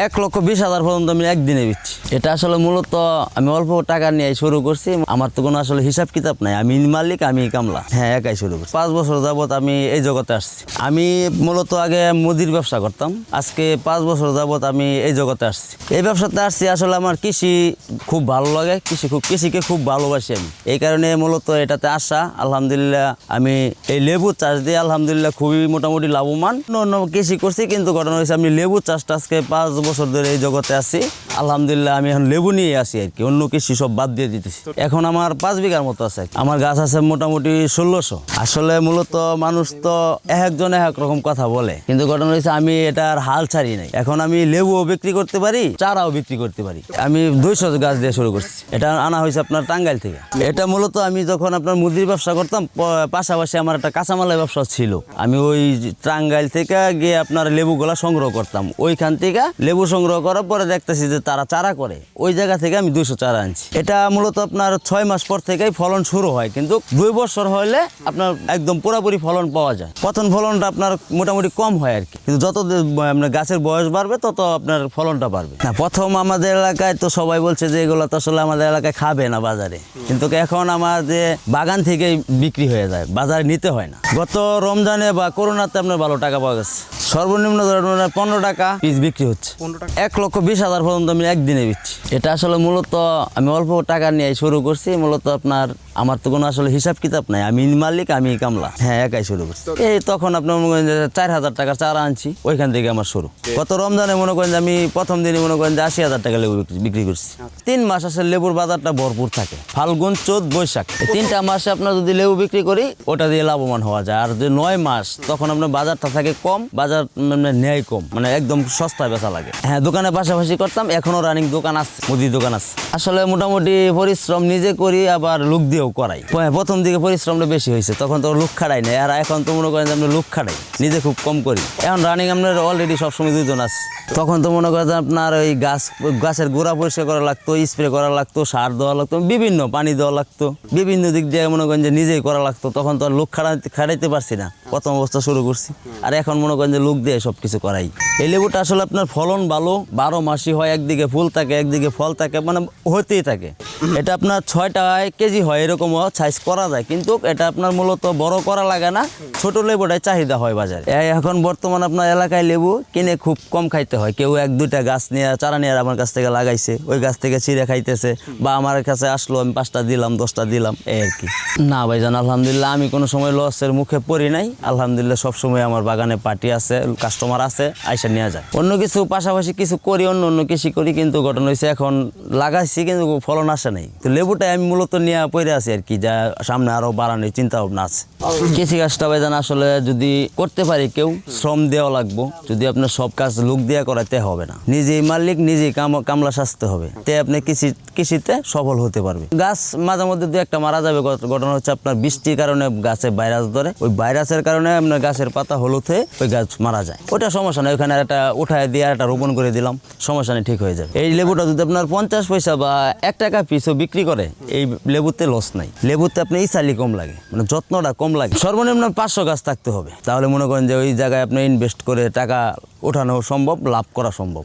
1,20,000 পর্যন্ত আমি একদিনে বেচছি। এটা আসলে মূলত আমি অল্প টাকা নিয়ে শুরু করছি। আমার তো কোনো আসলে হিসাব কিতাব নাই, আমি মালিক, আমি কামলা, হ্যাঁ একাই শুরু করছি। 5 বছর যাবত আমি এই জগতে আসছি। আমি মূলত আগে মুদির ব্যবসা করতাম, আজকে 5 বছর যাবত আমি এই জগতে আসছি। এই ব্যবসাতে আসছি আসলে আমার কৃষি খুব ভালো লাগে, কৃষিকে খুব ভালোবাসি আমি, এই কারণে মূলত এটাতে আসা। আলহামদুলিল্লাহ আমি এই লেবু চাষ দিয়ে আলহামদুলিল্লাহ খুবই মোটামুটি লাভবান। অন্য কৃষি করছি, কিন্তু ঘটনা হয়েছে আমি লেবু চাষটা আজকে 5 বছর ধরে এই জগতে আছি। আলহামদুলিল্লাহ আমি এখন লেবু নিয়ে আসি আর কি, অন্য কৃষি সব বাদ দিয়ে দিতেছি। এখন আমার 5 বিঘার মতো আছে, আমার গাছ আছে মোটামুটি 1600। আসলে মূলত মানুষ তো একজন এক রকম কথা বলে, কিন্তু ঘটনা হয়েছে আমি এটার হাল ছাড়ি নাই। এখন আমি লেবুও বিক্রি করতে পারি, চারাও বিক্রি করতে পারি। আমি 200 গাছ দিয়ে শুরু করছি। এটা আনা হয়েছে আপনার টাঙ্গাইল থেকে। এটা মূলত আমি যখন আপনার মুদির ব্যবসা করতাম, পাশাপাশি আমার একটা কাঁচামালের ব্যবসা ছিল। আমি ওই টাঙ্গাইল থেকে গিয়ে আপনার লেবুগুলা সংগ্রহ করতাম। ওইখান থেকে লেবু সংগ্রহ করার পরে দেখতেছি যে তারা চারা করে, ওই জায়গা থেকে আমি 200 চারা আনছি। এটা মূলত আপনার 6 মাস পর থেকেই ফলন শুরু হয়, কিন্তু 2 বছর হলে আপনার একদম পুরোপুরি ফলন পাওয়া যায়। প্রথম ফলনটা আপনার মোটামুটি কম হয় আর কি, কিন্তু যত আপনার গাছের বয়স বাড়বে তত আপনার ফলনটা বাড়বে। না, প্রথম আমাদের এলাকায় তো সবাই বলছে যে এগুলো তো আসলে আমাদের এলাকায় খাবে না বাজারে, কিন্তু এখন আমাদের বাগান থেকেই বিক্রি হয়ে যায়, বাজারে নিতে হয় না। গত রমজানে বা করোনাতে আপনার ভালো টাকা পাওয়া গেছে। সর্বনিম্ন ধরনের 15 টাকা পিস বিক্রি হচ্ছে। 1,20,000 পর্যন্ত আমি একদিনে বেচছি। এটা আসলে মূলত আমি অল্প টাকা নিয়ে শুরু করছি। মূলত আপনার আমার তো কোনো আসলে হিসাব কিতাব নাই, আমি মালিক, আমি কামলা, হ্যাঁ একাই শুরু করছি। এই তখন আপনার মনে করেন যে 4,000 টাকার চারা আনছি, ওইখান থেকে আমার শুরু। গত রমজানে মনে করেন যে আমি প্রথম দিনে মনে করেন যে 80,000 টাকা লেবু বিক্রি করছি। 3 মাস আসলে লেবুর বাজারটা ভরপুর থাকে, ফাল্গুন, চৈত, বৈশাখ, এই 3টা মাসে আপনার যদি লেবু বিক্রি করি ওটা দিয়ে লাভবান হওয়া যায়। আর যে 9 মাস তখন আপনার বাজারটা থাকে কম, বাজার নেয় কম, মানে একদম সস্তায় বেচা লাগে। হ্যাঁ, দোকানের পাশাপাশি করতাম, এখনো রানিং দোকান আছে, মুদির দোকান আছে। আসলে মোটামুটি পরিশ্রম নিজে করি, আবার লোক দিয়েও করাই। প্রথম দিকে পরিশ্রমটা বেশি হয়েছে, তখন তো লোক খাড়াই নাই। আর এখন তো মনে করেন যে আমরা লোক খাড়াই, নিজে খুব কম করি। এখন রানিং আপনার অলরেডি সবসময় 2 জন আছে। তখন তো মনে করেন আপনার ওই গাছের গোড়া পরিষ্কার করা লাগতো, স্প্রে করা লাগতো, সার দেওয়া লাগতো, বিভিন্ন পানি দেওয়া লাগতো, বিভিন্ন দিক দিয়ে মনে করেন যে নিজেই করা লাগতো। তখন তো আর লোক খাড়াইতে পারছি না, প্রথম অবস্থা শুরু করছি। আর এখন মনে করেন যে লোক দিয়ে সবকিছু করাই। এই লেবুটা আসলে আপনার ফলন ভালো, 12 মাসই হয়, একদিকে ফুল থাকে একদিকে ফল থাকে, মানে হতেই থাকে। এটা আপনার 6 টাকায় কেজি হয়, এরকম সাইজ করা যায়, কিন্তু এটা আপনার মূলত বড় করা লাগে না, ছোট লেবুটাই চাহিদা হয় বাজারে। এখন বর্তমান আপনার এলাকায় লেবু কিনে খুব কম খাইতে হয়। কেউ 1-2টা গাছ নিয়ে, চারা নিয়ে আমার কাছ থেকে লাগাইছে, ওই গাছ থেকে ছিঁড়ে খাইতেছে, বা আমার কাছে আসলো, আমি 5টা দিলাম, 10টা দিলাম, এই আর কি। না ভাইজান, আলহামদুলিল্লাহ আমি কোনো সময় লসের মুখে পড়ি নাই। আলহামদুলিল্লাহ সবসময় আমার বাগানে পার্টি আছে, কাস্টমার আছে, আইসা নিয়ে যায়। অন্য কিছু পাশাপাশি কিছু করি, অন্য কৃষি করি, কিন্তু ঘটনা হয়েছে এখন লাগাইছি কিন্তু ফলন আসে নাই। তো লেবুটাই আমি মূলত নিয়ে পড়ে আছি আর কি, যা সামনে আরো বাড়ানোর চিন্তা ভাবনা আছে। কৃষি কাজটা ভাইজান আসলে যদি করতে পারি, কেউ শ্রম দেওয়া লাগবো। যদি আপনার সব কাজ লোক দিয়ে করাতে হবে না, নিজেই মালিক, নিজেই কামলা সাজতে হবে, তে আপনি কৃষিতে সফল হতে পারবে। গাছ মাঝে মধ্যে 2-1টা মারা যাবে। ঘটনা হচ্ছে আপনার বৃষ্টির কারণে গাছে ভাইরাস ধরে, ওই ভাইরাসের কারণে আপনার গাছের পাতা হলুদ হয়ে ওই গাছ মারা যায়। ওটা সমস্যা নেই, ওখানে একটা উঠায় দিয়ে একটা রোপণ করে দিলাম, সমস্যা নেই, ঠিক হয়ে যাবে। এই লেবুটা যদি আপনার 50 পয়সা বা 1 টাকা পিসও বিক্রি করে, এই লেবুতে লস নাই। লেবুতে আপনি ইসালি কম লাগে, মানে যত্নটা কম লাগে। সর্বনিম্ন 500 গাছ থাকতে হবে, তাহলে মনে করেন যে ওই জায়গায় আপনি ইনভেস্ট করে টাকা ওঠানো সম্ভব, লাভ করা সম্ভব।